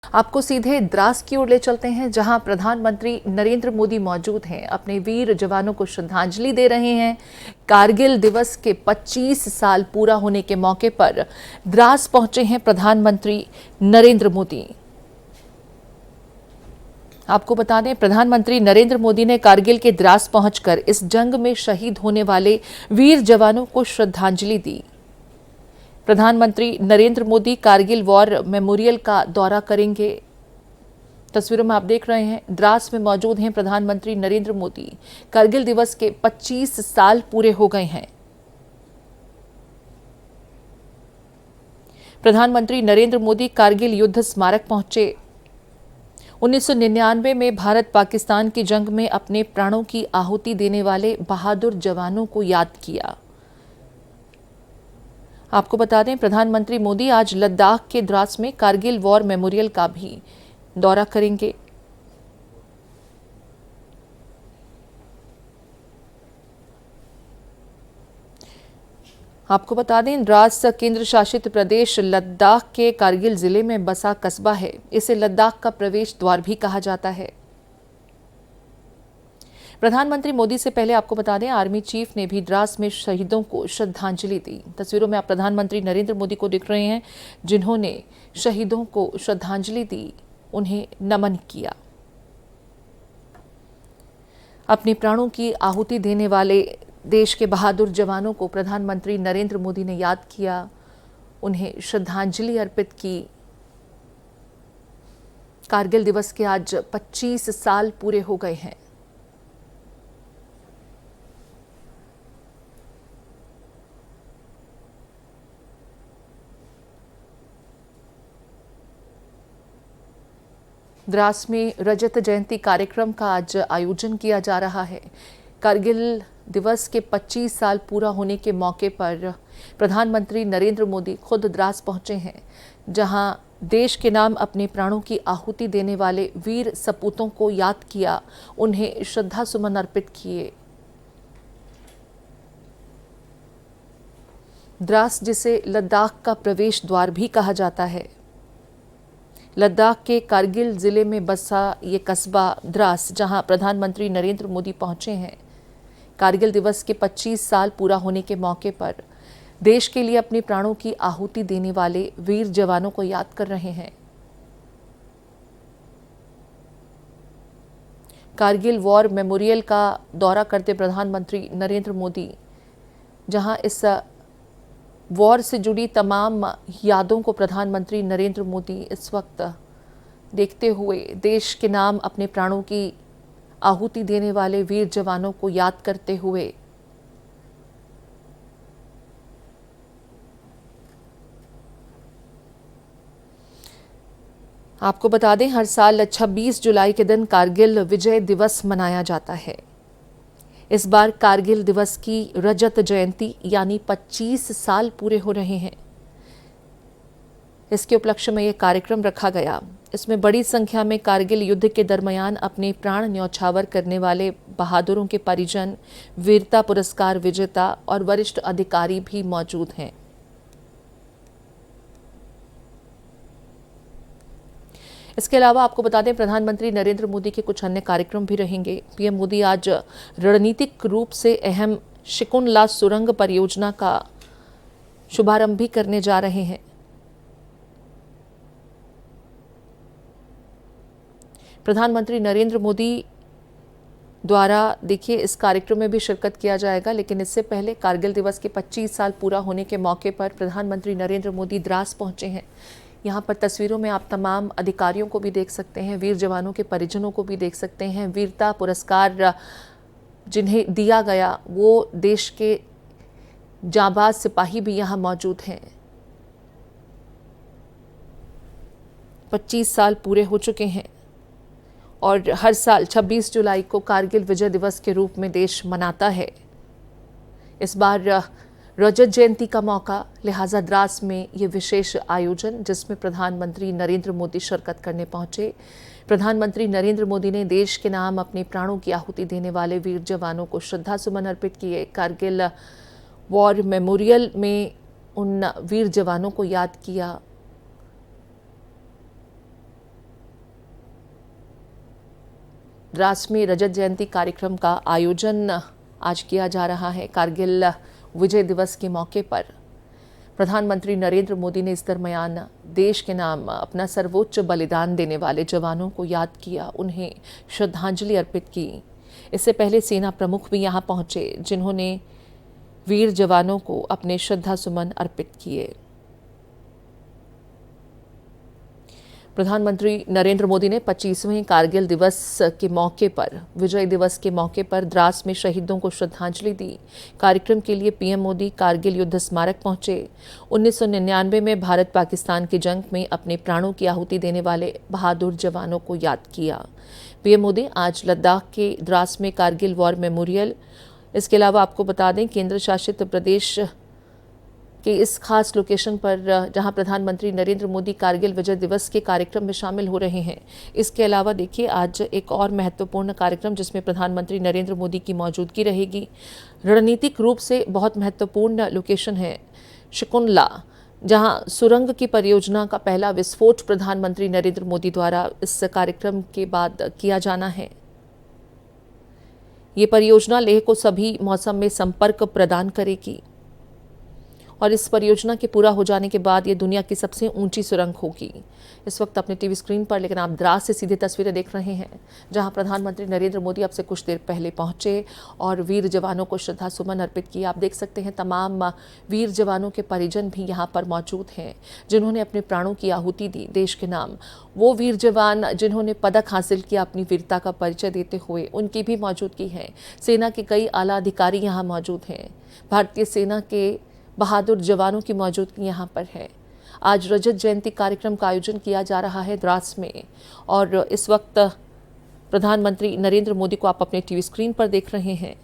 आपको सीधे द्रास की ओर ले चलते हैं, जहां प्रधानमंत्री नरेंद्र मोदी मौजूद हैं, अपने वीर जवानों को श्रद्धांजलि दे रहे हैं। कारगिल दिवस के 25 साल पूरा होने के मौके पर द्रास पहुंचे हैं प्रधानमंत्री नरेंद्र मोदी। आपको बता दें, प्रधानमंत्री नरेंद्र मोदी ने कारगिल के द्रास पहुंचकर इस जंग में शहीद होने वाले वीर जवानों को श्रद्धांजलि दी। प्रधानमंत्री नरेंद्र मोदी कारगिल वॉर मेमोरियल का दौरा करेंगे। तस्वीरों में आप देख रहे हैं, द्रास में मौजूद हैं प्रधानमंत्री नरेंद्र मोदी। कारगिल दिवस के 25 साल पूरे हो गए हैं। प्रधानमंत्री नरेंद्र मोदी कारगिल युद्ध स्मारक पहुंचे। 1999 में भारत पाकिस्तान की जंग में अपने प्राणों की आहुति देने वाले बहादुर जवानों को याद किया। आपको बता दें, प्रधानमंत्री मोदी आज लद्दाख के द्रास में कारगिल वॉर मेमोरियल का भी दौरा करेंगे। आपको बता दें, द्रास केंद्र शासित प्रदेश लद्दाख के कारगिल जिले में बसा कस्बा है। इसे लद्दाख का प्रवेश द्वार भी कहा जाता है। प्रधानमंत्री मोदी से पहले आपको बता दें, आर्मी चीफ ने भी द्रास में शहीदों को श्रद्धांजलि दी। तस्वीरों में आप प्रधानमंत्री नरेंद्र मोदी को देख रहे हैं, जिन्होंने शहीदों को श्रद्धांजलि दी, उन्हें नमन किया। अपने प्राणों की आहुति देने वाले देश के बहादुर जवानों को प्रधानमंत्री नरेंद्र मोदी ने याद किया, उन्हें श्रद्धांजलि अर्पित की। कारगिल दिवस के आज 25 साल पूरे हो गए हैं। द्रास में रजत जयंती कार्यक्रम का आज आयोजन किया जा रहा है। कारगिल दिवस के 25 साल पूरा होने के मौके पर प्रधानमंत्री नरेंद्र मोदी खुद द्रास पहुंचे हैं, जहां देश के नाम अपने प्राणों की आहुति देने वाले वीर सपूतों को याद किया, उन्हें श्रद्धा सुमन अर्पित किए। द्रास, जिसे लद्दाख का प्रवेश द्वार भी कहा जाता है, लद्दाख के कारगिल जिले में बसा ये कस्बा द्रास, जहां प्रधानमंत्री नरेंद्र मोदी पहुंचे हैं, कारगिल दिवस के 25 साल पूरा होने के मौके पर देश के लिए अपने प्राणों की आहुति देने वाले वीर जवानों को याद कर रहे हैं। कारगिल वॉर मेमोरियल का दौरा करते प्रधानमंत्री नरेंद्र मोदी, जहां इस वॉर से जुड़ी तमाम यादों को प्रधानमंत्री नरेंद्र मोदी इस वक्त देखते हुए देश के नाम अपने प्राणों की आहुति देने वाले वीर जवानों को याद करते हुए आपको बता दें, हर साल 26 जुलाई के दिन कारगिल विजय दिवस मनाया जाता है। इस बार कारगिल दिवस की रजत जयंती यानी 25 साल पूरे हो रहे हैं। इसके उपलक्ष्य में यह कार्यक्रम रखा गया। इसमें बड़ी संख्या में कारगिल युद्ध के दरमियान अपने प्राण न्यौछावर करने वाले बहादुरों के परिजन, वीरता पुरस्कार विजेता और वरिष्ठ अधिकारी भी मौजूद हैं। इसके अलावा आपको बता दें, प्रधानमंत्री नरेंद्र मोदी के कुछ अन्य कार्यक्रम भी रहेंगे। पीएम मोदी आज रणनीतिक रूप से अहम शिकुनला सुरंग परियोजना का शुभारंभ भी करने जा रहे हैं। प्रधानमंत्री नरेंद्र मोदी द्वारा देखिए इस कार्यक्रम में भी शिरकत किया जाएगा, लेकिन इससे पहले कारगिल दिवस के 25 साल पूरा होने के मौके पर प्रधानमंत्री नरेंद्र मोदी द्रास पहुंचे हैं। यहाँ पर तस्वीरों में आप तमाम अधिकारियों को भी देख सकते हैं, वीर जवानों के परिजनों को भी देख सकते हैं। वीरता पुरस्कार जिन्हें दिया गया, वो देश के जांबाज सिपाही भी यहाँ मौजूद हैं। 25 साल पूरे हो चुके हैं और हर साल 26 जुलाई को कारगिल विजय दिवस के रूप में देश मनाता है। इस बार रजत जयंती का मौका, लिहाजा द्रास में ये विशेष आयोजन, जिसमें प्रधानमंत्री नरेंद्र मोदी शिरकत करने पहुंचे। प्रधानमंत्री नरेंद्र मोदी ने देश के नाम अपने प्राणों की आहुति देने वाले वीर जवानों को श्रद्धा सुमन अर्पित किए। कारगिल वॉर मेमोरियल में उन वीर जवानों को याद किया। द्रास में रजत जयंती कार्यक्रम का आयोजन आज किया जा रहा है। कारगिल विजय दिवस के मौके पर प्रधानमंत्री नरेंद्र मोदी ने इस दरमियान देश के नाम अपना सर्वोच्च बलिदान देने वाले जवानों को याद किया, उन्हें श्रद्धांजलि अर्पित की। इससे पहले सेना प्रमुख भी यहां पहुंचे, जिन्होंने वीर जवानों को अपने श्रद्धा सुमन अर्पित किए। प्रधानमंत्री नरेंद्र मोदी ने 25वें कारगिल दिवस के मौके पर, विजय दिवस के मौके पर द्रास में शहीदों को श्रद्धांजलि दी। कार्यक्रम के लिए पीएम मोदी कारगिल युद्ध स्मारक पहुंचे। 1999 में भारत पाकिस्तान की जंग में अपने प्राणों की आहुति देने वाले बहादुर जवानों को याद किया। पीएम मोदी आज लद्दाख के द्रास में कारगिल वॉर मेमोरियल, इसके अलावा आपको बता दें केंद्र शासित प्रदेश कि इस खास लोकेशन पर जहां प्रधानमंत्री नरेंद्र मोदी कारगिल विजय दिवस के कार्यक्रम में शामिल हो रहे हैं। इसके अलावा देखिए आज एक और महत्वपूर्ण कार्यक्रम जिसमें प्रधानमंत्री नरेंद्र मोदी की मौजूदगी रहेगी। रणनीतिक रूप से बहुत महत्वपूर्ण लोकेशन है शकुंतला, जहां सुरंग की परियोजना का पहला विस्फोट प्रधानमंत्री नरेंद्र मोदी द्वारा इस कार्यक्रम के बाद किया जाना है। ये परियोजना लेह को सभी मौसम में संपर्क प्रदान करेगी और इस परियोजना के पूरा हो जाने के बाद ये दुनिया की सबसे ऊंची सुरंग होगी। इस वक्त अपने टीवी स्क्रीन पर, लेकिन आप द्रास से सीधे तस्वीरें देख रहे हैं, जहां प्रधानमंत्री नरेंद्र मोदी अब से कुछ देर पहले पहुंचे और वीर जवानों को श्रद्धा सुमन अर्पित किए। आप देख सकते हैं तमाम वीर जवानों के परिजन भी यहाँ पर मौजूद हैं, जिन्होंने अपने प्राणों की आहुति दी देश के नाम। वो वीर जवान जिन्होंने पदक हासिल किया अपनी वीरता का परिचय देते हुए, उनकी भी मौजूदगी है। सेना के कई आला अधिकारी यहाँ मौजूद हैं। भारतीय सेना के बहादुर जवानों की मौजूदगी यहाँ पर है। आज रजत जयंती कार्यक्रम का आयोजन किया जा रहा है द्रास में और इस वक्त प्रधानमंत्री नरेंद्र मोदी को आप अपने टीवी स्क्रीन पर देख रहे हैं।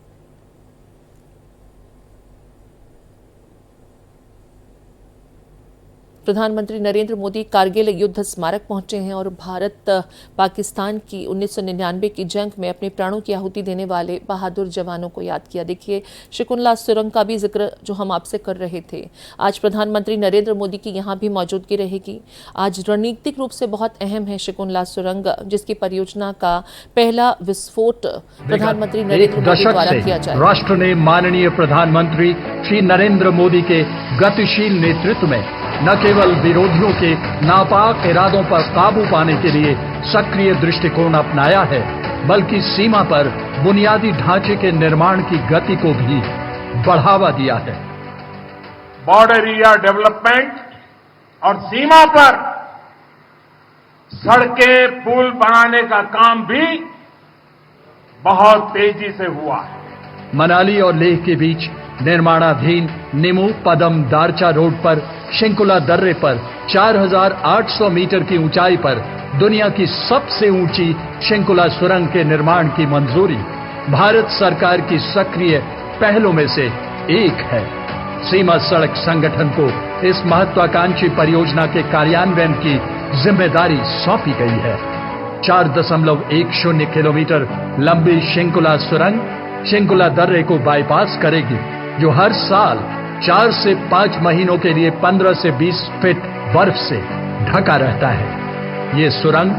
प्रधानमंत्री नरेंद्र मोदी कारगिल युद्ध स्मारक पहुंचे हैं और भारत पाकिस्तान की 1999 की जंग में अपने प्राणों की आहुति देने वाले बहादुर जवानों को याद किया। देखिए शकुंतला सुरंग का भी जिक्र जो हम आपसे कर रहे थे, आज प्रधानमंत्री नरेंद्र मोदी की यहाँ भी मौजूदगी रहेगी। आज रणनीतिक रूप से बहुत अहम है शकुंतला सुरंग, जिसकी परियोजना का पहला विस्फोट प्रधानमंत्री नरेंद्र मोदी द्वारा किया जाए। राष्ट्र ने माननीय प्रधानमंत्री श्री नरेंद्र मोदी के गतिशील नेतृत्व में न केवल विरोधियों के नापाक इरादों पर काबू पाने के लिए सक्रिय दृष्टिकोण अपनाया है, बल्कि सीमा पर बुनियादी ढांचे के निर्माण की गति को भी बढ़ावा दिया है। बॉर्डर एरिया डेवलपमेंट और सीमा पर सड़कें, पुल बनाने का काम भी बहुत तेजी से हुआ है। मनाली और लेह के बीच निर्माणाधीन निमू पदम दारचा रोड पर शिंकुला दर्रे पर 4,800 मीटर की ऊंचाई पर दुनिया की सबसे ऊंची शिंकुला सुरंग के निर्माण की मंजूरी भारत सरकार की सक्रिय पहलों में से एक है। सीमा सड़क संगठन को इस महत्वाकांक्षी परियोजना के कार्यान्वयन की जिम्मेदारी सौंपी गई है। 4.10 किलोमीटर लंबी शिंकुला सुरंग शिंकुला दर्रे को बाईपास करेगी, जो हर साल 4 से 5 महीनों के लिए 15 से 20 फीट बर्फ से ढका रहता है। ये सुरंग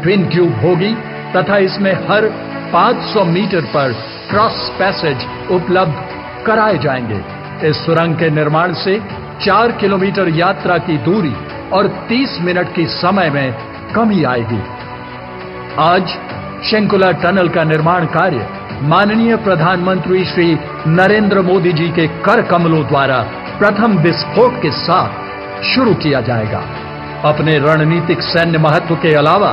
ट्विन ट्यूब होगी तथा इसमें हर 500 मीटर पर क्रॉस पैसेज उपलब्ध कराए जाएंगे। इस सुरंग के निर्माण से 4 किलोमीटर यात्रा की दूरी और 30 मिनट की समय में कमी आएगी। आज शिंकुला टनल का निर्माण कार्य माननीय प्रधानमंत्री श्री नरेंद्र मोदी जी के कर कमलों द्वारा प्रथम विस्फोट के साथ शुरू किया जाएगा। अपने रणनीतिक सैन्य महत्व के अलावा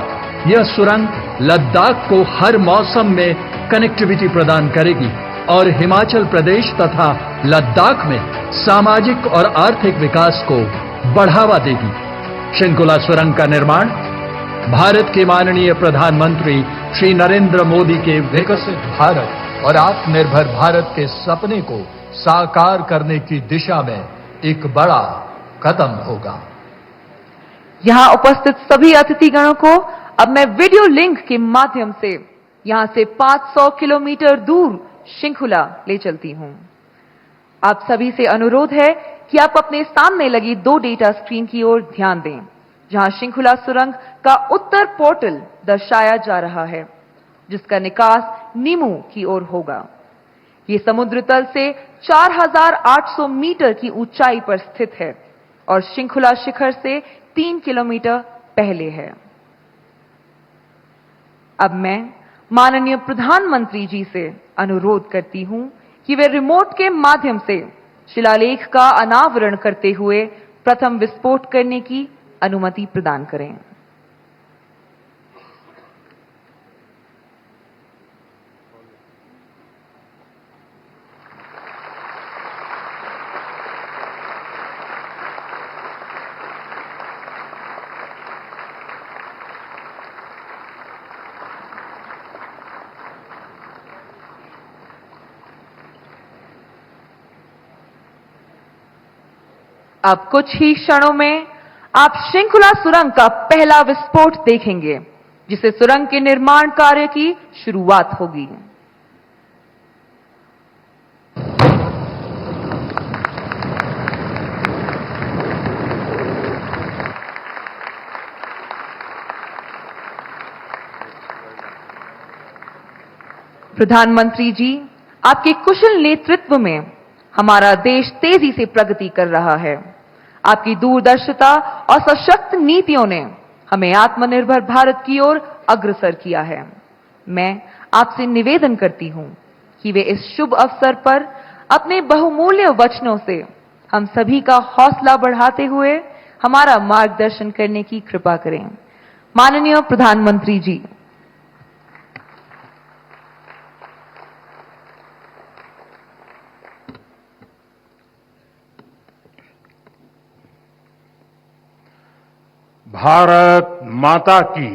यह सुरंग लद्दाख को हर मौसम में कनेक्टिविटी प्रदान करेगी और हिमाचल प्रदेश तथा लद्दाख में सामाजिक और आर्थिक विकास को बढ़ावा देगी। शिंकुला सुरंग का निर्माण भारत के माननीय प्रधानमंत्री श्री नरेंद्र मोदी के विकसित भारत और आत्मनिर्भर भारत के सपने को साकार करने की दिशा में एक बड़ा कदम होगा। यहां उपस्थित सभी अतिथिगणों को अब मैं वीडियो लिंक के माध्यम से यहां से 500 किलोमीटर दूर शिंकुला ले चलती हूं। आप सभी से अनुरोध है कि आप अपने सामने लगी 2 डेटा स्क्रीन की ओर ध्यान दें, जहां शिंकुला सुरंग का उत्तर पोर्टल दर्शाया जा रहा है जिसका निकास नीमू की ओर होगा। ये समुद्र तल से 4,800 मीटर की ऊंचाई पर स्थित है और शृंखला शिखर से 3 किलोमीटर पहले है। अब मैं माननीय प्रधानमंत्री जी से अनुरोध करती हूं कि वे रिमोट के माध्यम से शिलालेख का अनावरण करते हुए प्रथम विस्फोट करने की अनुमति प्रदान करें। अब कुछ ही क्षणों में आप श्रृंखला सुरंग का पहला विस्फोट देखेंगे, जिससे सुरंग के निर्माण कार्य की शुरुआत होगी। प्रधानमंत्री जी, आपके कुशल नेतृत्व में हमारा देश तेजी से प्रगति कर रहा है। आपकी दूरदर्शिता और सशक्त नीतियों ने हमें आत्मनिर्भर भारत की ओर अग्रसर किया है। मैं आपसे निवेदन करती हूं कि वे इस शुभ अवसर पर अपने बहुमूल्य वचनों से हम सभी का हौसला बढ़ाते हुए हमारा मार्गदर्शन करने की कृपा करें। माननीय प्रधानमंत्री जी। भारत माता की,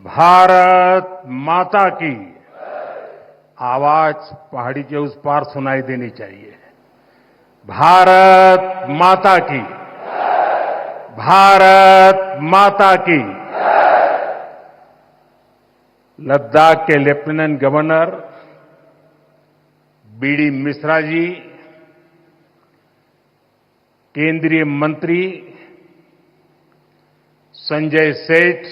भारत माता की आवाज पहाड़ी के उस पार सुनाई देनी चाहिए। भारत माता की, भारत माता की। लद्दाख के lieutenant governor B D Mishra ji, केंद्रीय मंत्री Sanjay Seth,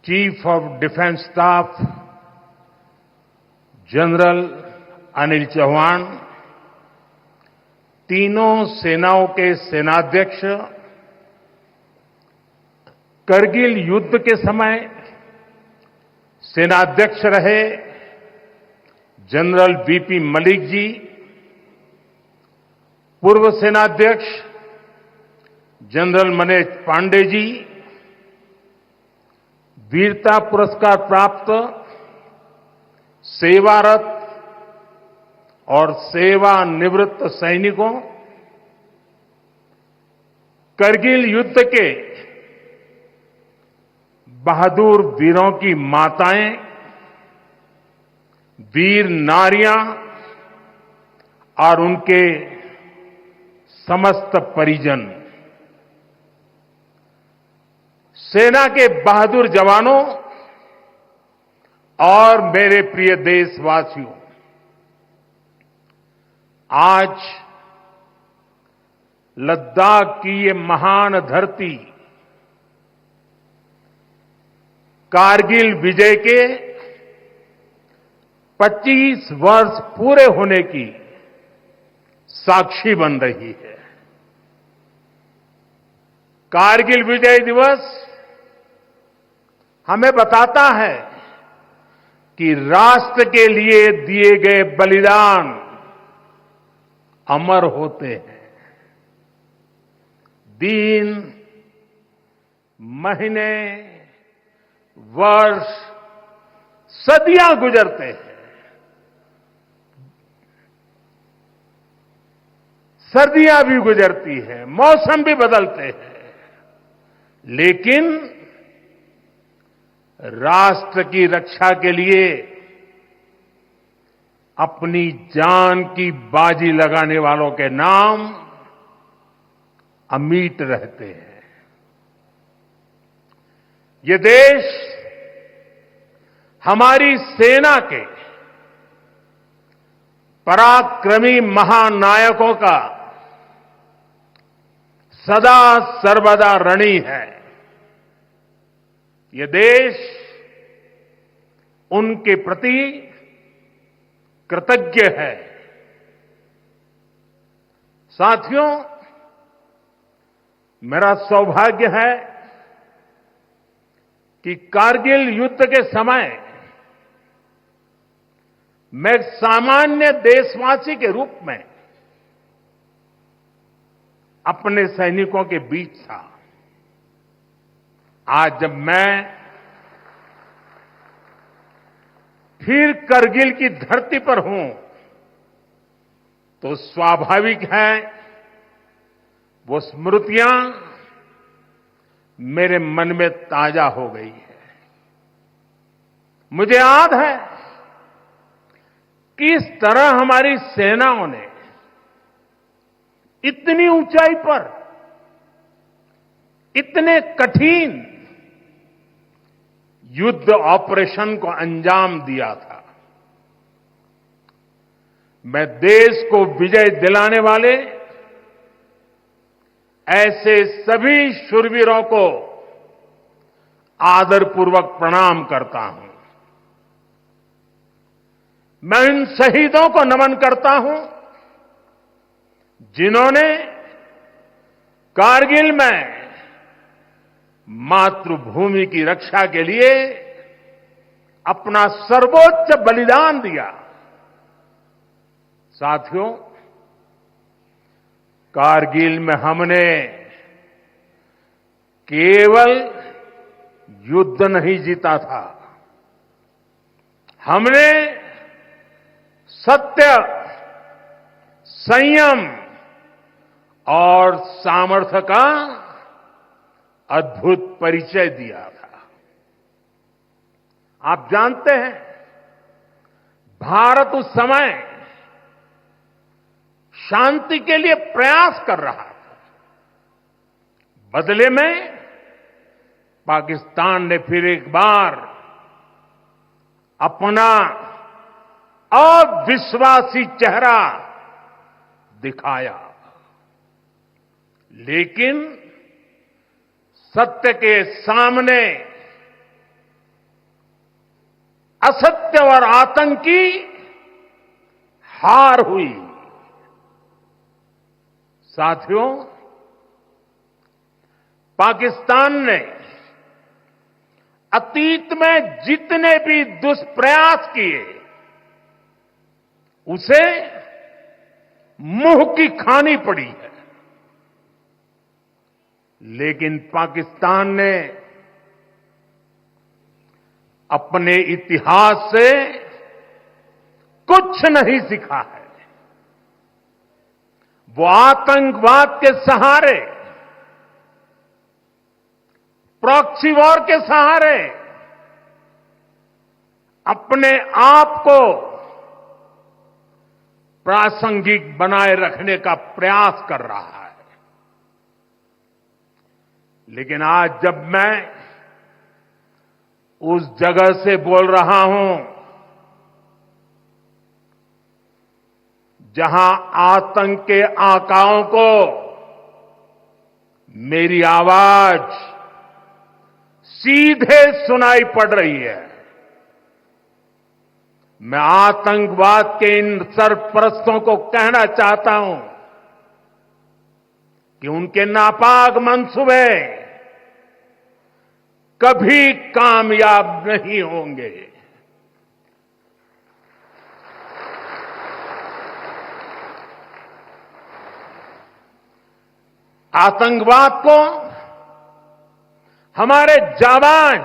chief of defence staff general Anil Chauhan, तीनों सेनाओं के सेनाध्यक्ष, करगिल युद्ध के समय सेनाध्यक्ष रहे जनरल वीपी मलिक जी, पूर्व सेनाध्यक्ष जनरल मनेश पांडे जी, वीरता पुरस्कार प्राप्त सेवारत और सेवानिवृत्त सैनिकों, करगिल युद्ध के बहादुर वीरों की माताएं, वीर नारियां और उनके समस्त परिजन, सेना के बहादुर जवानों और मेरे प्रिय देशवासियों, आज लद्दाख की ये महान धरती कारगिल विजय के 25 वर्ष पूरे होने की साक्षी बन रही है। कारगिल विजय दिवस हमें बताता है कि राष्ट्र के लिए दिए गए बलिदान अमर होते हैं। दिन, महीने, वर्ष, सदियां गुजरते हैं, सर्दियां भी गुजरती हैं, मौसम भी बदलते हैं, लेकिन राष्ट्र की रक्षा के लिए अपनी जान की बाजी लगाने वालों के नाम अमिट रहते हैं। ये देश हमारी सेना के पराक्रमी महानायकों का सदा सर्वदा ऋणी है। ये देश उनके प्रति कृतज्ञ है। साथियों, मेरा सौभाग्य है कि कारगिल युद्ध के समय मैं एक सामान्य देशवासी के रूप में अपने सैनिकों के बीच था। आज जब मैं फिर करगिल की धरती पर हूं तो स्वाभाविक है वो स्मृतियां मेरे मन में ताजा हो गई है। मुझे याद है किस तरह हमारी सेनाओं ने इतनी ऊंचाई पर इतने कठिन युद्ध ऑपरेशन को अंजाम दिया था। मैं देश को विजय दिलाने वाले ऐसे सभी शूरवीरों को आदरपूर्वक प्रणाम करता हूं। मैं इन शहीदों को नमन करता हूं जिन्होंने कारगिल में मातृभूमि की रक्षा के लिए अपना सर्वोच्च बलिदान दिया। साथियों, कारगिल में हमने केवल युद्ध नहीं जीता था, हमने सत्य, संयम और सामर्थ्य का अद्भुत परिचय दिया था। आप जानते हैं, भारत उस समय शांति के लिए प्रयास कर रहा था। बदले में पाकिस्तान ने फिर एक बार अपना अविश्वासी चेहरा दिखाया। लेकिन सत्य के सामने असत्य और आतंक की हार हुई। साथियों, पाकिस्तान ने अतीत में जितने भी दुष्प्रयास किए उसे मुंह की खानी पड़ी है। लेकिन पाकिस्तान ने अपने इतिहास से कुछ नहीं सीखा है। वो आतंकवाद के सहारे, प्रॉक्सी वॉर के सहारे अपने आप को प्रासंगिक बनाए रखने का प्रयास कर रहा है। लेकिन आज जब मैं उस जगह से बोल रहा हूं जहां आतंक के आकाओं को मेरी आवाज सीधे सुनाई पड़ रही है, मैं आतंकवाद के इन सरपरस्तों को कहना चाहता हूं कि उनके नापाक मंसूबे कभी कामयाब नहीं होंगे। आतंकवाद को हमारे जाबाज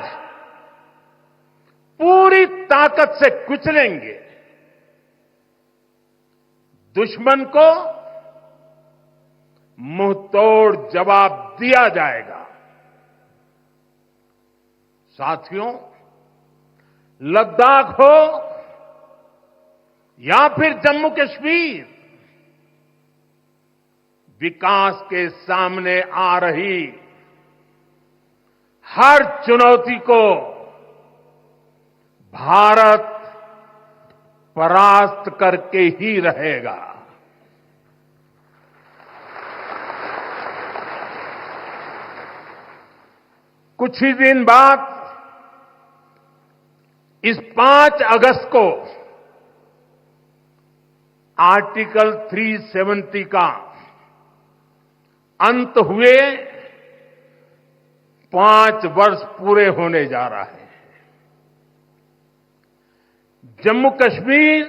पूरी ताकत से कुचलेंगे। दुश्मन को मुंह तोड़ जवाब दिया जाएगा। साथियों, लद्दाख हो या फिर जम्मू कश्मीर, विकास के सामने आ रही हर चुनौती को भारत परास्त करके ही रहेगा। कुछ ही दिन बाद इस 5 अगस्त को आर्टिकल 370 का अंत हुए 5 वर्ष पूरे होने जा रहा है। जम्मू कश्मीर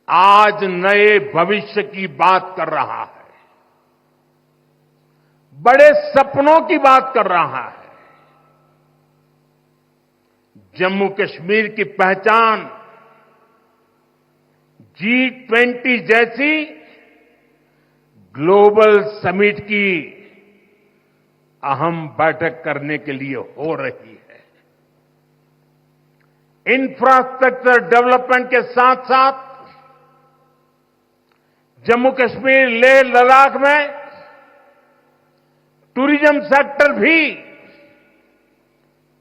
आज नए भविष्य की बात कर रहा है, बड़े सपनों की बात कर रहा है। जम्मू कश्मीर की पहचान G20 जैसी ग्लोबल समिट की अहम बैठक करने के लिए हो रही है। इंफ्रास्ट्रक्चर डेवलपमेंट के साथ साथ जम्मू कश्मीर लेह लद्दाख में टूरिज्म सेक्टर भी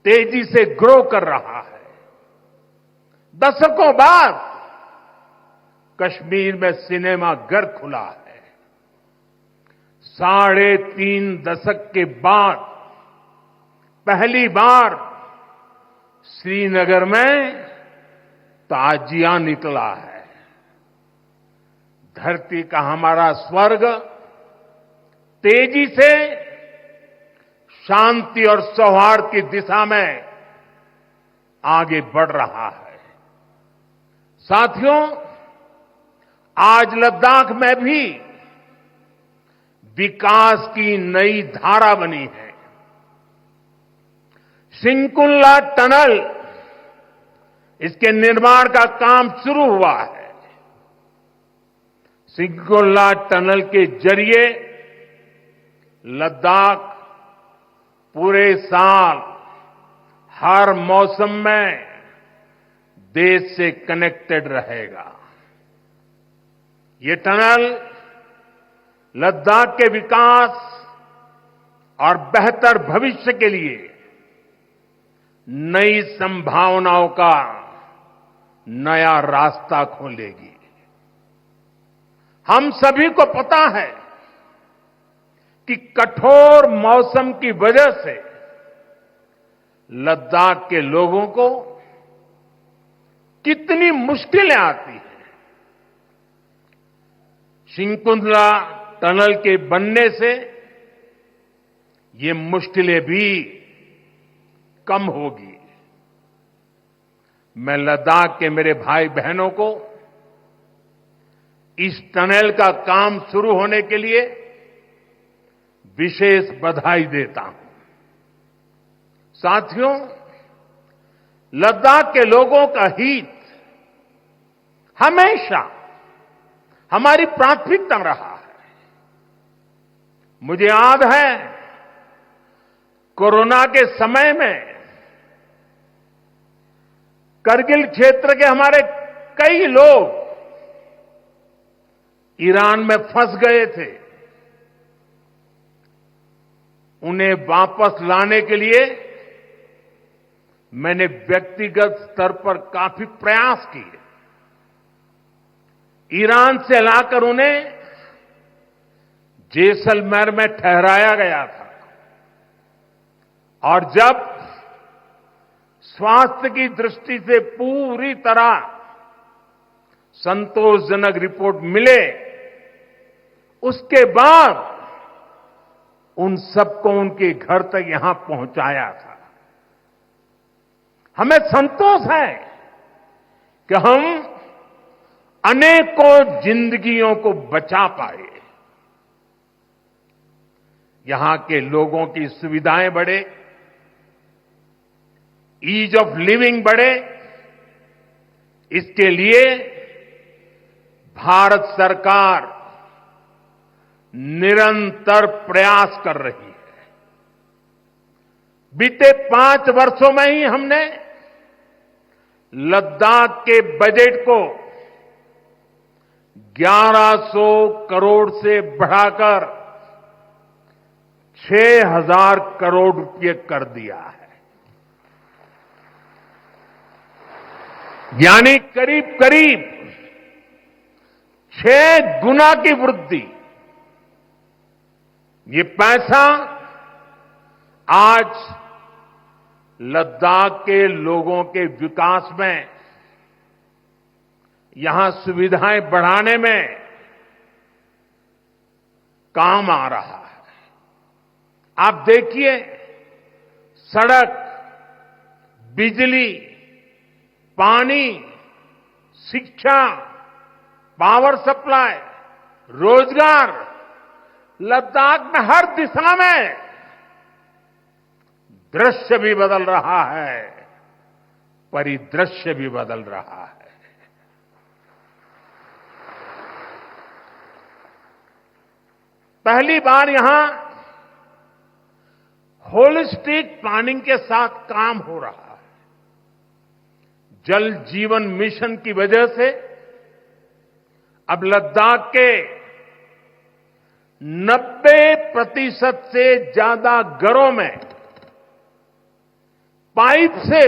तेजी से ग्रो कर रहा है। दशकों बाद कश्मीर में सिनेमा घर खुला है। 3.5 दशक के बाद पहली बार श्रीनगर में ताजिया निकला है। धरती का हमारा स्वर्ग तेजी से शांति और सौहार्द की दिशा में आगे बढ़ रहा है। साथियों, आज लद्दाख में भी विकास की नई धारा बनी है। सिंकुल्ला टनल, इसके निर्माण का काम शुरू हुआ है। सिंकुल्ला टनल के जरिए लद्दाख पूरे साल हर मौसम में देश से कनेक्टेड रहेगा। ये टनल लद्दाख के विकास और बेहतर भविष्य के लिए नई संभावनाओं का नया रास्ता खोलेगी। हम सभी को पता है कि कठोर मौसम की वजह से लद्दाख के लोगों को कितनी मुश्किलें आती हैं। सिंकुल्ला टनल के बनने से ये मुश्किलें भी कम होगी। मैं लद्दाख के मेरे भाई बहनों को इस टनल का काम शुरू होने के लिए विशेष बधाई देता हूं। साथियों, लद्दाख के लोगों का हित हमेशा हमारी प्राथमिकता रहा है। मुझे याद है कोरोना के समय में करगिल क्षेत्र के हमारे कई लोग ईरान में फंस गए थे। उन्हें वापस लाने के लिए मैंने व्यक्तिगत स्तर पर काफी प्रयास किए। ईरान से लाकर उन्हें जैसलमेर में ठहराया गया था और जब स्वास्थ्य की दृष्टि से पूरी तरह संतोषजनक रिपोर्ट मिले, उसके बाद उन सबको उनके घर तक यहां पहुंचाया था। हमें संतोष है कि हम अनेकों जिंदगियों को बचा पाए। यहां के लोगों की सुविधाएं बढ़े, ईज ऑफ लिविंग बढ़े, इसके लिए भारत सरकार निरंतर प्रयास कर रही है। बीते 5 वर्षों में ही हमने लद्दाख के बजट को 1100 करोड़ से बढ़ाकर 6000 करोड़ रुपये कर दिया है। यानी करीब करीब 6 गुना की वृद्धि। ये पैसा आज लद्दाख के लोगों के विकास में, यहां सुविधाएं बढ़ाने में काम आ रहा है। आप देखिए, सड़क, बिजली, पानी, शिक्षा, पावर सप्लाई, रोजगार, लद्दाख में हर दिशा में दृश्य भी बदल रहा है, परिदृश्य भी बदल रहा है। पहली बार यहां होलिस्टिक प्लानिंग के साथ काम हो रहा है। जल जीवन मिशन की वजह से अब लद्दाख के 90% से ज्यादा घरों में पाइप से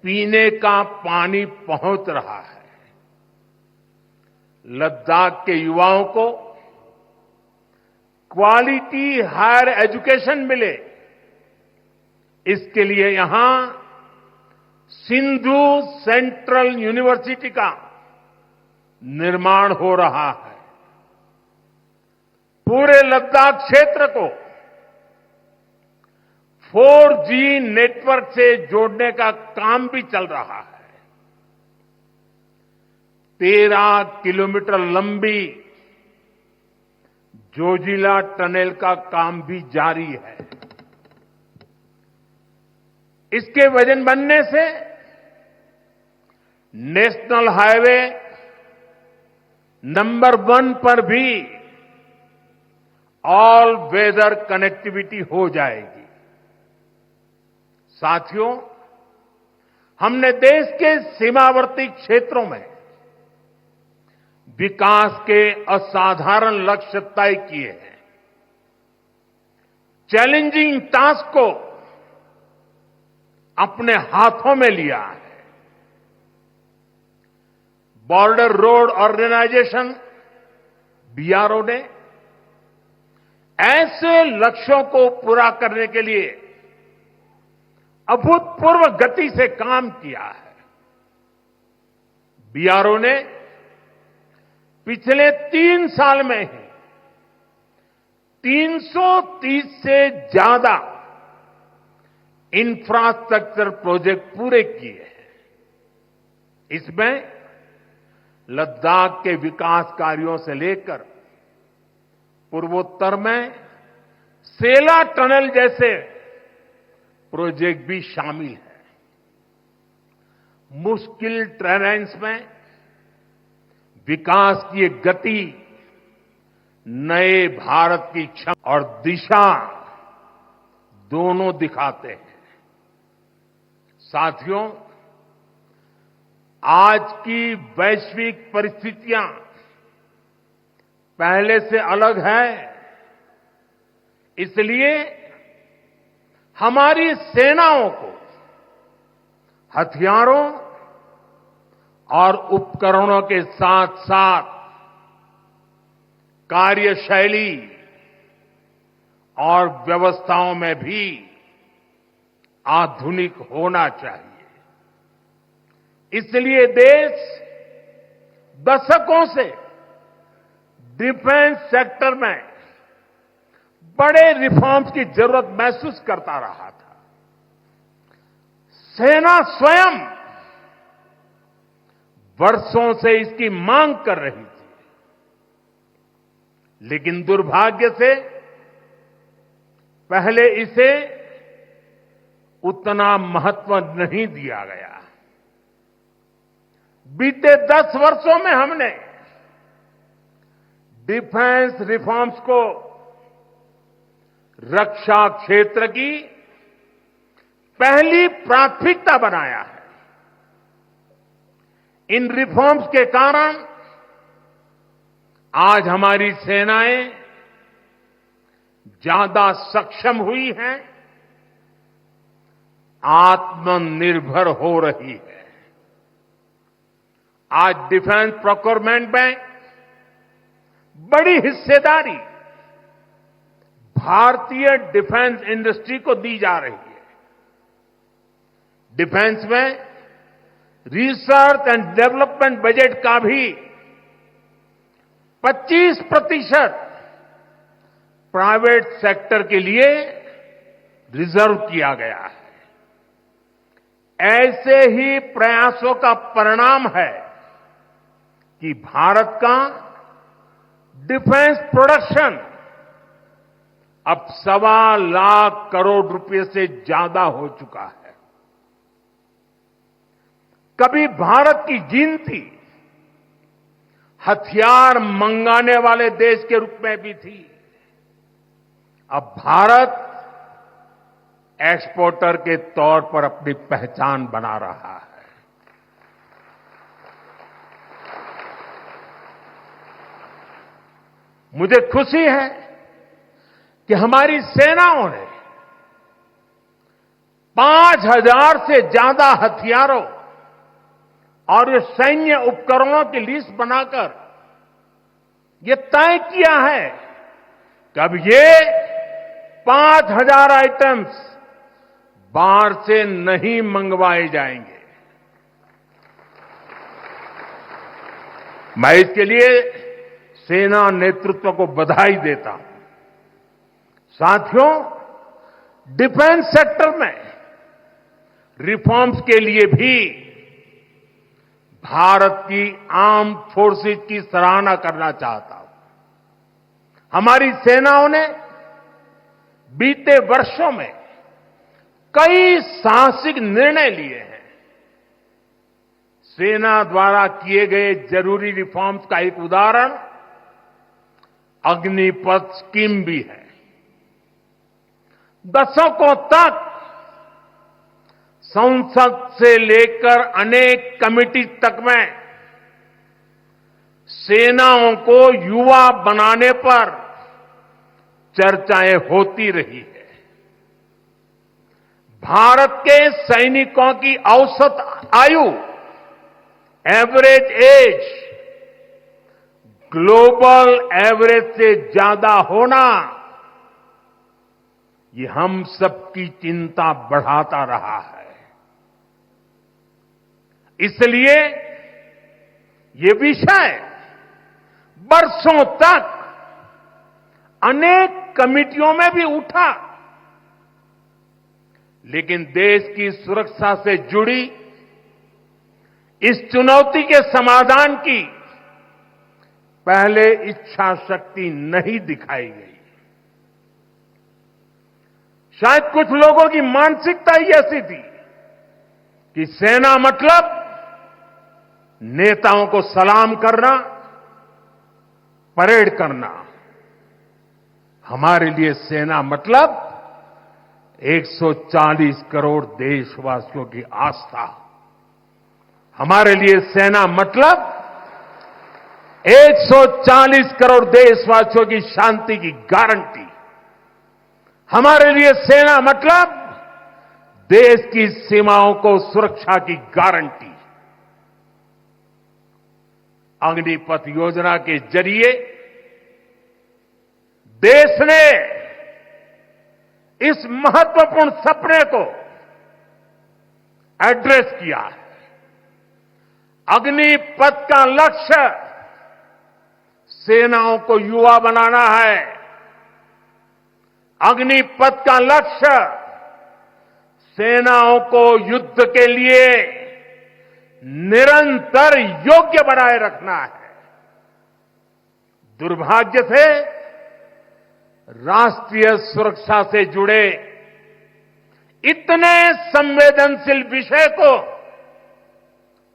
पीने का पानी पहुंच रहा है। लद्दाख के युवाओं को क्वालिटी हायर एजुकेशन मिले, इसके लिए यहां सिंधु सेंट्रल यूनिवर्सिटी का निर्माण हो रहा है। पूरे लद्दाख क्षेत्र को 4G नेटवर्क से जोड़ने का काम भी चल रहा है। 13 किलोमीटर लंबी जोजिला टनल का काम भी जारी है। इसके वजन बनने से नेशनल हाईवे नंबर 1 पर भी ऑल वेदर कनेक्टिविटी हो जाएगी। साथियों, हमने देश के सीमावर्ती क्षेत्रों में विकास के असाधारण लक्ष्य तय किए हैं। चैलेंजिंग टास्क को अपने हाथों में लिया है। बॉर्डर रोड ऑर्गेनाइजेशन बीआरओ ने ऐसे लक्ष्यों को पूरा करने के लिए अभूतपूर्व गति से काम किया है। बीआरओ ने पिछले 3 साल में ही 330 से ज्यादा इंफ्रास्ट्रक्चर प्रोजेक्ट पूरे किए हैं। इसमें लद्दाख के विकास कार्यों से लेकर पूर्वोत्तर में सेला टनल जैसे प्रोजेक्ट भी शामिल है। मुश्किल टेरेन्स में विकास की एक गति नए भारत की क्षमता और दिशा दोनों दिखाते हैं। साथियों, आज की वैश्विक परिस्थितियां पहले से अलग है। इसलिए हमारी सेनाओं को हथियारों और उपकरणों के साथ साथ कार्यशैली और व्यवस्थाओं में भी आधुनिक होना चाहिए। इसलिए देश दशकों से डिफेंस सेक्टर में बड़े रिफॉर्म्स की जरूरत महसूस करता रहा था। सेना स्वयं वर्षों से इसकी मांग कर रही थी, लेकिन दुर्भाग्य से पहले इसे उतना महत्व नहीं दिया गया। बीते 10 वर्षों में हमने डिफेंस रिफॉर्म्स को रक्षा क्षेत्र की पहली प्राथमिकता बनाया है। इन रिफॉर्म्स के कारण आज हमारी सेनाएं ज्यादा सक्षम हुई हैं, आत्मनिर्भर हो रही है। आज डिफेंस प्रोक्योरमेंट में बड़ी हिस्सेदारी भारतीय डिफेंस इंडस्ट्री को दी जा रही है। डिफेंस में रिसर्च एंड डेवलपमेंट बजट का भी 25% प्राइवेट सेक्टर के लिए रिजर्व किया गया है। ऐसे ही प्रयासों का परिणाम है कि भारत का डिफेंस प्रोडक्शन अब 1.25 लाख करोड़ रुपए से ज्यादा हो चुका है। कभी भारत की गिनती हथियार मंगाने वाले देश के रूप में भी थी। अब भारत एक्सपोर्टर के तौर पर अपनी पहचान बना रहा है। मुझे खुशी है कि हमारी सेनाओं ने 5,000 से ज्यादा हथियारों और ये सैन्य उपकरणों की लिस्ट बनाकर ये तय किया है कि अब ये 5,000 आइटम्स बाहर से नहीं मंगवाए जाएंगे। मैं इसके लिए सेना नेतृत्व को बधाई देता हूं। साथियों, डिफेंस सेक्टर में रिफॉर्म्स के लिए भी भारत की आर्म्ड फोर्सेस की सराहना करना चाहता हूं। हमारी सेनाओं ने बीते वर्षों में कई साहसिक निर्णय लिए हैं। सेना द्वारा किए गए जरूरी रिफॉर्म्स का एक उदाहरण अग्निपथ स्कीम भी है। दशकों तक संसद से लेकर अनेक कमेटी तक में सेनाओं को युवा बनाने पर चर्चाएं होती रही है। भारत के सैनिकों की औसत आयु, एवरेज एज, ग्लोबल एवरेज से ज्यादा होना, ये हम सबकी चिंता बढ़ाता रहा है। इसलिए ये विषय वर्षों तक अनेक कमिटियों में भी उठा, लेकिन देश की सुरक्षा से जुड़ी इस चुनौती के समाधान की पहले इच्छा शक्ति नहीं दिखाई गई। शायद कुछ लोगों की मानसिकता ही ऐसी थी कि सेना मतलब नेताओं को सलाम करना, परेड करना। हमारे लिए सेना मतलब 140 करोड़ देशवासियों की आस्था। हमारे लिए सेना मतलब 140 करोड़ देशवासियों की शांति की गारंटी। हमारे लिए सेना मतलब देश की सीमाओं को सुरक्षा की गारंटी। अग्निपथ योजना के जरिए देश ने इस महत्वपूर्ण सपने को एड्रेस किया है। अग्निपथ का लक्ष्य सेनाओं को युवा बनाना है। अग्निपथ का लक्ष्य सेनाओं को युद्ध के लिए निरंतर योग्य बनाए रखना है। दुर्भाग्य से राष्ट्रीय सुरक्षा से जुड़े इतने संवेदनशील विषय को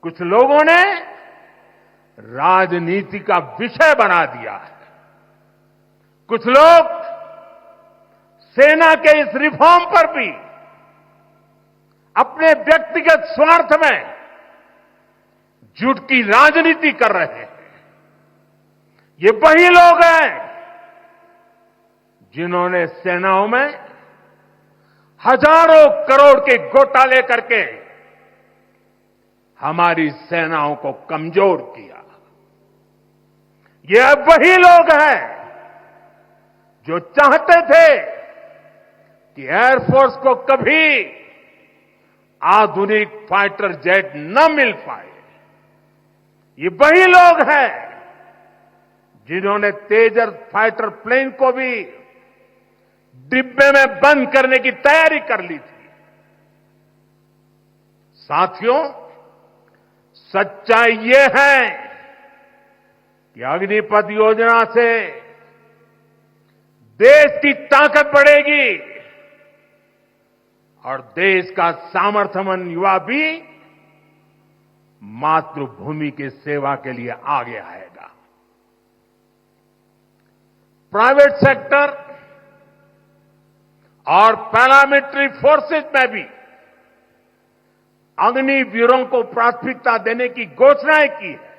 कुछ लोगों ने राजनीति का विषय बना दिया है। कुछ लोग सेना के इस रिफॉर्म पर भी अपने व्यक्तिगत स्वार्थ में झूठ की राजनीति कर रहे हैं। ये वही लोग हैं जिन्होंने सेनाओं में हजारों करोड़ के घोटाले करके हमारी सेनाओं को कमजोर किया। ये वही लोग हैं जो चाहते थे कि एयरफोर्स को कभी आधुनिक फाइटर जेट न मिल पाए, ये वही लोग हैं जिन्होंने तेजस फाइटर प्लेन को भी डिब्बे में बंद करने की तैयारी कर ली थी। साथियों, सच्चाई ये है कि अग्निपथ योजना से देश की ताकत बढ़ेगी और देश का सामर्थ्यवान युवा भी मातृभूमि की सेवा के लिए आगे आएगा। प्राइवेट सेक्टर और पैरामिलिट्री फोर्सेस में भी अग्निवीरों को प्राथमिकता देने की घोषणाएं की है।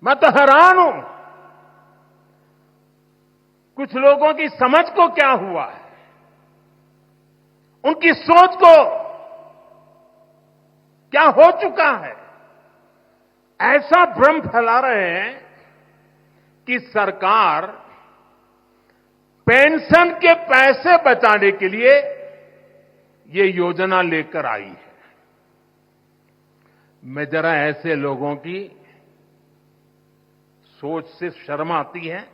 मैं तो हैरान हूं, कुछ लोगों की समझ को क्या हुआ है, उनकी सोच को क्या हो चुका है। ऐसा भ्रम फैला रहे हैं कि सरकार पेंशन के पैसे बचाने के लिए ये योजना लेकर आई है। मैं जरा ऐसे लोगों की सोच से शर्म आती है,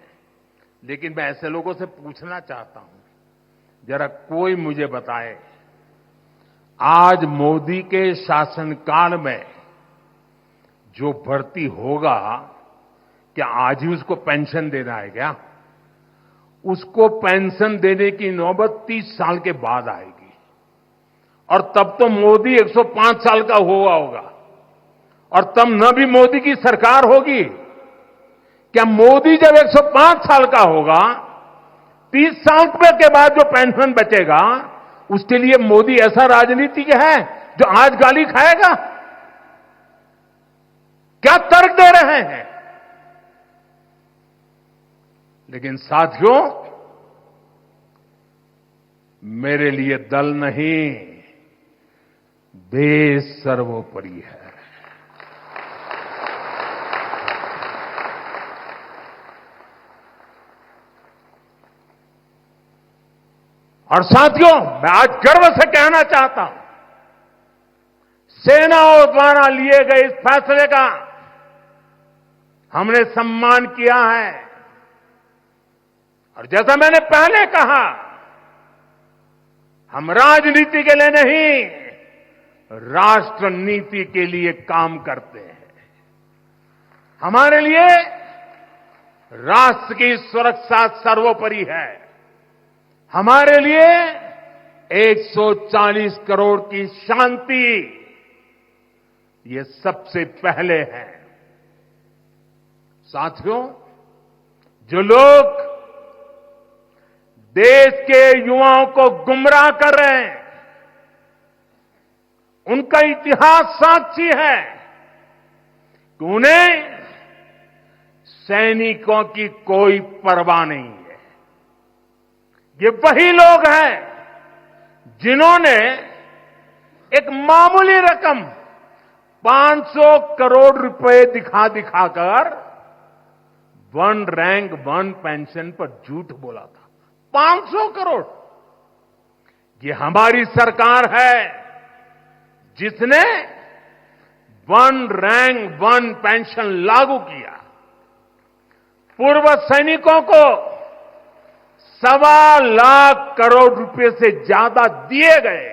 लेकिन मैं ऐसे लोगों से पूछना चाहता हूं, जरा कोई मुझे बताए, आज मोदी के शासनकाल में जो भर्ती होगा, क्या आज ही उसको पेंशन देना है क्या? उसको पेंशन देने की नौबत 30 साल के बाद आएगी, और तब तो मोदी 105 साल का हुआ होगा, और तब न भी मोदी की सरकार होगी। क्या मोदी जब 105 साल का होगा, 30 साल के बाद जो पेंशन बचेगा, उसके लिए मोदी ऐसा राजनीतिक है जो आज गाली खाएगा? क्या तर्क दे रहे हैं? लेकिन साथियों, मेरे लिए दल नहीं, देश सर्वोपरि है। और साथियों, मैं आज गर्व से कहना चाहता हूं, सेनाओं द्वारा लिए गए इस फैसले का हमने सम्मान किया है। और जैसा मैंने पहले कहा, हम राजनीति के लिए नहीं, राष्ट्र नीति के लिए काम करते हैं। हमारे लिए राष्ट्र की सुरक्षा सर्वोपरि है। हमारे लिए 140 करोड़ की शांति, ये सबसे पहले है। साथियों, जो लोग देश के युवाओं को गुमराह कर रहे हैं, उनका इतिहास साक्षी है कि उन्हें सैनिकों की कोई परवाह नहीं है। ये वही लोग हैं जिन्होंने एक मामूली रकम 500 करोड़ रुपए दिखाकर वन रैंक वन पेंशन पर झूठ बोला था। 500 करोड़। ये हमारी सरकार है जिसने वन रैंक वन पेंशन लागू किया। पूर्व सैनिकों को 1.25 लाख करोड़ रुपए से ज्यादा दिए गए।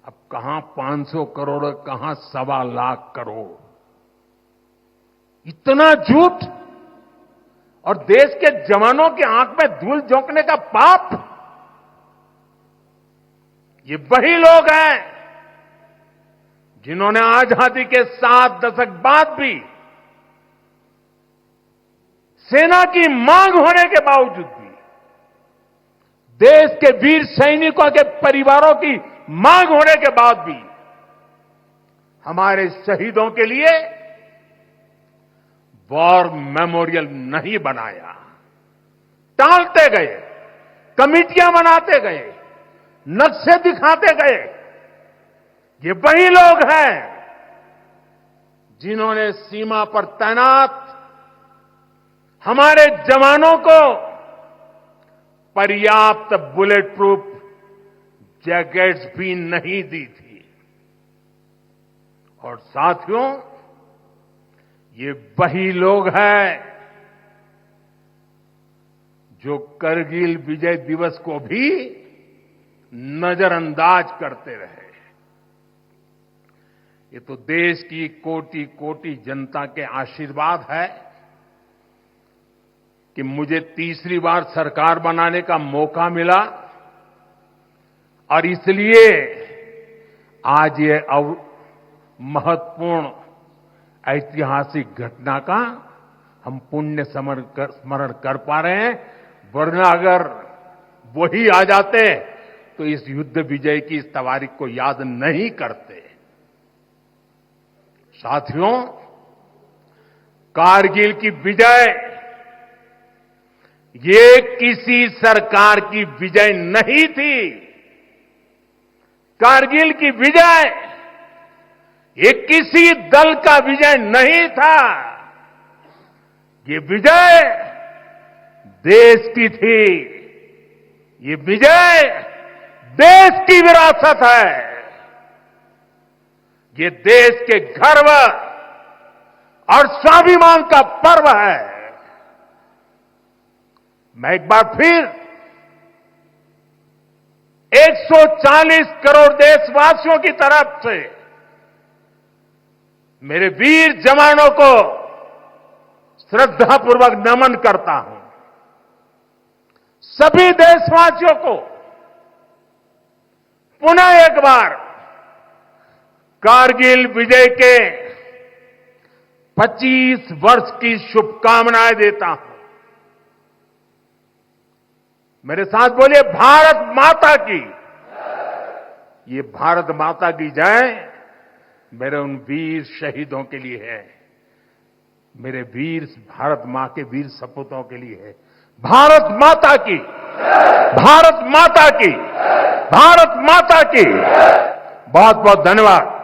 अब कहां 500 करोड़, कहां 1.25 लाख करोड़। इतना झूठ, और देश के जवानों की आंख में धूल झोंकने का पाप। ये वही लोग हैं जिन्होंने आजादी के 7 दशक बाद भी सेना की मांग होने के बावजूद भी, देश के वीर सैनिकों के परिवारों की मांग होने के बाद भी हमारे शहीदों के लिए वॉर मेमोरियल नहीं बनाया। टालते गए, कमिटियां बनाते गए, नक्शे दिखाते गए। ये वही लोग हैं जिन्होंने सीमा पर तैनात हमारे जवानों को पर्याप्त बुलेट प्रूफ जैकेट्स भी नहीं दी थी। और साथियों, ये वही लोग हैं जो करगिल विजय दिवस को भी नजरअंदाज करते रहे। ये तो देश की कोटि कोटि जनता के आशीर्वाद है कि मुझे तीसरी बार सरकार बनाने का मौका मिला और इसलिए आज ये महत्वपूर्ण ऐतिहासिक घटना का हम पुण्य स्मरण कर पा रहे हैं। वरना अगर वही आ जाते तो इस युद्ध विजय की इस तारीख को याद नहीं करते। साथियों, कारगिल की विजय ये किसी सरकार की विजय नहीं थी। कारगिल की विजय ये किसी दल का विजय नहीं था। ये विजय देश की थी। ये विजय देश की विरासत है। ये देश के गर्व और स्वाभिमान का पर्व है। मैं एक बार फिर 140 करोड़ देशवासियों की तरफ से मेरे वीर जवानों को श्रद्धापूर्वक नमन करता हूं। सभी देशवासियों को पुनः एक बार कारगिल विजय के 25 वर्ष की शुभकामनाएं देता हूं। मेरे साथ बोलिए, भारत माता की। ये भारत माता की जय मेरे उन वीर शहीदों के लिए है, मेरे वीर भारत मां के वीर सपूतों के लिए है। भारत माता की, भारत माता की, भारत माता की। बहुत बहुत धन्यवाद।